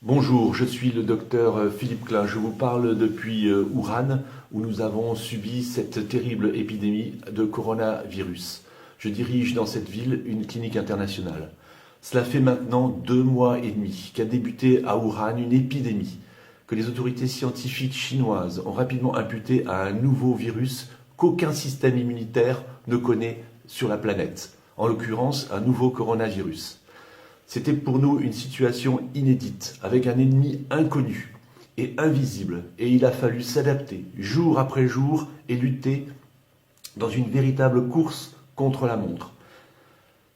Bonjour, je suis le docteur Philippe Klein. Je vous parle depuis Wuhan, où nous avons subi cette terrible épidémie de coronavirus. Je dirige dans cette ville une clinique internationale. Cela fait maintenant 2 mois et demi qu'a débuté à Wuhan une épidémie que les autorités scientifiques chinoises ont rapidement imputée à un nouveau virus qu'aucun système immunitaire ne connaît sur la planète, en l'occurrence un nouveau coronavirus. C'était pour nous une situation inédite, avec un ennemi inconnu et invisible, et il a fallu s'adapter jour après jour et lutter dans une véritable course contre la montre.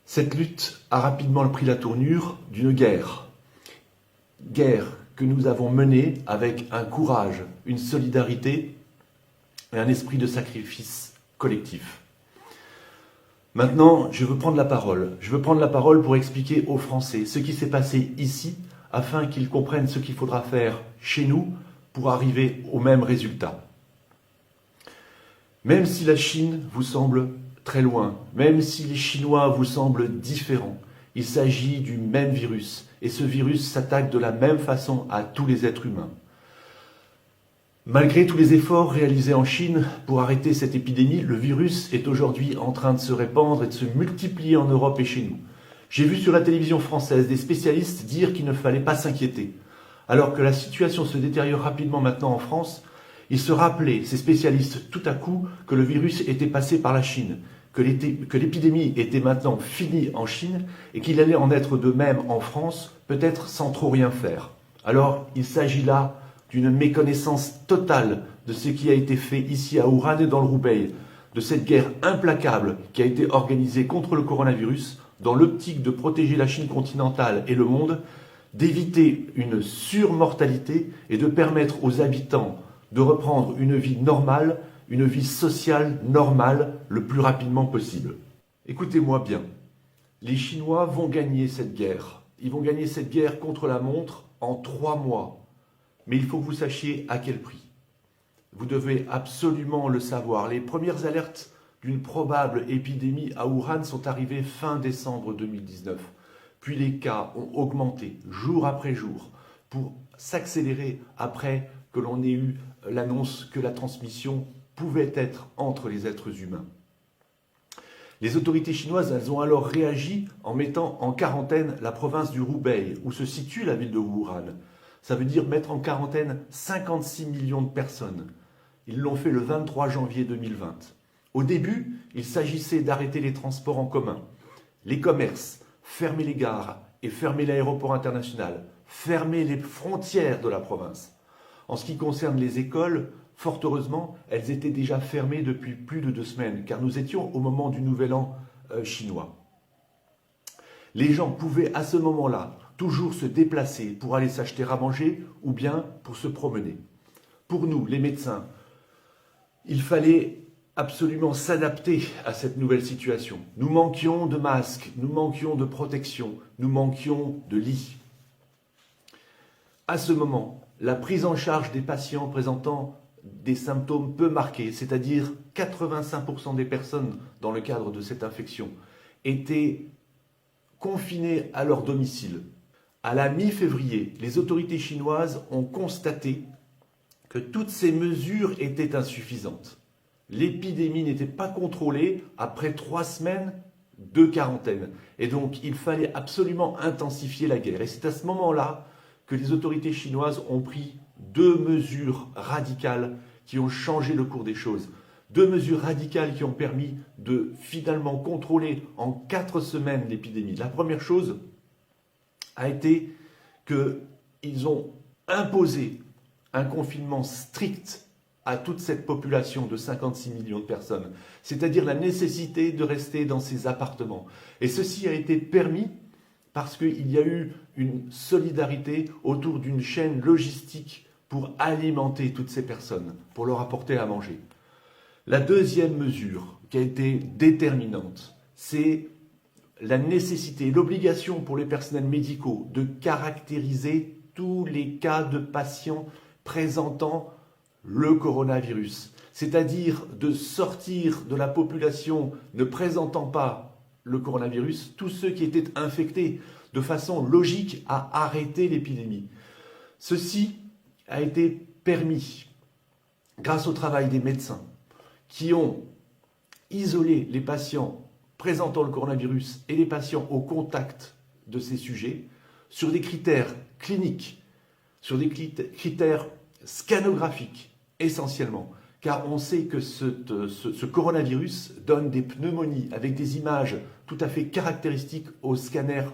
Cette lutte a rapidement pris la tournure d'une guerre que nous avons menée avec un courage, une solidarité et un esprit de sacrifice collectif. Maintenant, je veux prendre la parole. Je veux prendre la parole pour expliquer aux Français ce qui s'est passé ici, afin qu'ils comprennent ce qu'il faudra faire chez nous pour arriver au même résultat. Même si la Chine vous semble très loin, même si les Chinois vous semblent différents, il s'agit du même virus, et ce virus s'attaque de la même façon à tous les êtres humains. Malgré tous les efforts réalisés en Chine pour arrêter cette épidémie, le virus est aujourd'hui en train de se répandre et de se multiplier en Europe et chez nous. J'ai vu sur la télévision française des spécialistes dire qu'il ne fallait pas s'inquiéter. Alors que la situation se détériore rapidement maintenant en France, ils se rappelaient, ces spécialistes, tout à coup, que le virus était passé par la Chine, que l'épidémie était maintenant finie en Chine et qu'il allait en être de même en France, peut-être sans trop rien faire. Alors, il s'agit là d'une méconnaissance totale de ce qui a été fait ici à Wuhan et dans le Roubaix, de cette guerre implacable qui a été organisée contre le coronavirus dans l'optique de protéger la Chine continentale et le monde, d'éviter une surmortalité et de permettre aux habitants de reprendre une vie normale, une vie sociale normale le plus rapidement possible. Écoutez-moi bien, les Chinois vont gagner cette guerre. Ils vont gagner cette guerre contre la montre en 3 mois. Mais il faut que vous sachiez à quel prix. Vous devez absolument le savoir. Les premières alertes d'une probable épidémie à Wuhan sont arrivées fin décembre 2019. Puis les cas ont augmenté jour après jour pour s'accélérer après que l'on ait eu l'annonce que la transmission pouvait être entre les êtres humains. Les autorités chinoises, elles ont alors réagi en mettant en quarantaine la province du Hubei, où se situe la ville de Wuhan. Ça veut dire mettre en quarantaine 56 millions de personnes. Ils l'ont fait le 23 janvier 2020. Au début, il s'agissait d'arrêter les transports en commun, les commerces, fermer les gares et fermer l'aéroport international, fermer les frontières de la province. En ce qui concerne les écoles, fort heureusement, elles étaient déjà fermées depuis plus de 2 semaines, car nous étions au moment du Nouvel An chinois. Les gens pouvaient à ce moment-là toujours se déplacer pour aller s'acheter à manger ou bien pour se promener. Pour nous, les médecins, il fallait absolument s'adapter à cette nouvelle situation. Nous manquions de masques, nous manquions de protection, nous manquions de lits. À ce moment, la prise en charge des patients présentant des symptômes peu marqués, c'est-à-dire 85% des personnes dans le cadre de cette infection, étaient confinés à leur domicile. À la mi-février, les autorités chinoises ont constaté que toutes ces mesures étaient insuffisantes. L'épidémie n'était pas contrôlée après 3 semaines de quarantaine. Et donc, il fallait absolument intensifier la guerre. Et c'est à ce moment-là que les autorités chinoises ont pris 2 mesures radicales qui ont changé le cours des choses. 2 mesures radicales qui ont permis de finalement contrôler en 4 semaines l'épidémie. La première chose a été qu'ils ont imposé un confinement strict à toute cette population de 56 millions de personnes, c'est-à-dire la nécessité de rester dans ces appartements. Et ceci a été permis parce qu'il y a eu une solidarité autour d'une chaîne logistique pour alimenter toutes ces personnes, pour leur apporter à manger. La deuxième mesure qui a été déterminante, c'est la nécessité, l'obligation pour les personnels médicaux de caractériser tous les cas de patients présentant le coronavirus, c'est-à-dire de sortir de la population ne présentant pas le coronavirus tous ceux qui étaient infectés de façon logique à arrêter l'épidémie. Ceci a été permis grâce au travail des médecins qui ont isolé les patients présentant le coronavirus et les patients au contact de ces sujets sur des critères cliniques, sur des critères scanographiques essentiellement, car on sait que ce coronavirus donne des pneumonies avec des images tout à fait caractéristiques au scanner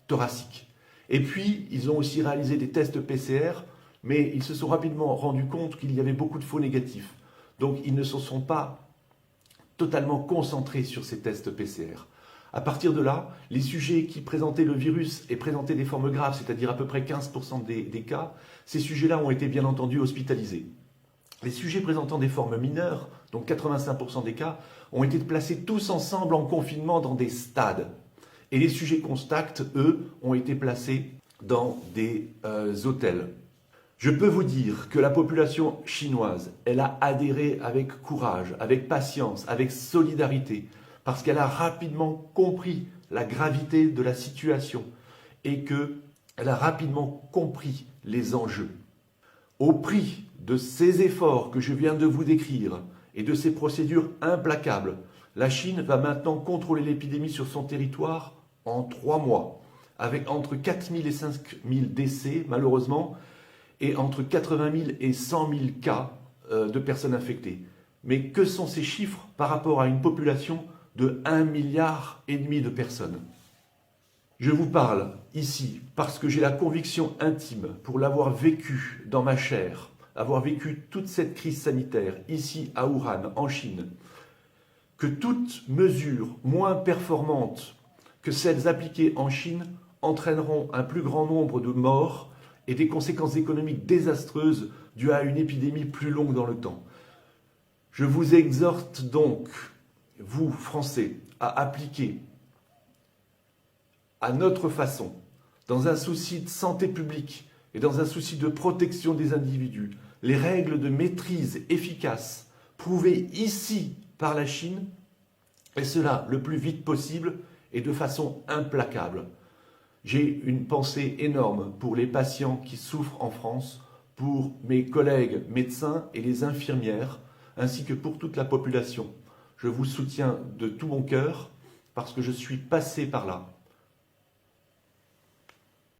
thoracique. Et puis, ils ont aussi réalisé des tests PCR, mais ils se sont rapidement rendus compte qu'il y avait beaucoup de faux négatifs. Donc, ils ne se sont pas totalement concentrés sur ces tests PCR. À partir de là, les sujets qui présentaient le virus et présentaient des formes graves, c'est-à-dire à peu près 15% des cas, ces sujets-là ont été bien entendu hospitalisés. Les sujets présentant des formes mineures, donc 85% des cas, ont été placés tous ensemble en confinement dans des stades. Et les sujets contacts, eux, ont été placés dans des hôtels. Je peux vous dire que la population chinoise, elle a adhéré avec courage, avec patience, avec solidarité, parce qu'elle a rapidement compris la gravité de la situation et qu'elle a rapidement compris les enjeux. Au prix de ces efforts que je viens de vous décrire et de ces procédures implacables, la Chine va maintenant contrôler l'épidémie sur son territoire en 3 mois, avec entre 4 000 et 5 000 décès, malheureusement, et entre 80 000 et 100 000 cas de personnes infectées. Mais que sont ces chiffres par rapport à une population de 1,5 milliard de personnes? Je vous parle ici parce que j'ai la conviction intime, pour l'avoir vécu dans ma chair, avoir vécu toute cette crise sanitaire ici à Wuhan, en Chine, que toute mesure moins performante que celles appliquées en Chine entraîneront un plus grand nombre de morts et des conséquences économiques désastreuses dues à une épidémie plus longue dans le temps. Je vous exhorte donc, vous Français, à appliquer à notre façon, dans un souci de santé publique et dans un souci de protection des individus, les règles de maîtrise efficaces prouvées ici par la Chine, et cela le plus vite possible et de façon implacable. J'ai une pensée énorme pour les patients qui souffrent en France, pour mes collègues médecins et les infirmières, ainsi que pour toute la population. Je vous soutiens de tout mon cœur parce que je suis passé par là.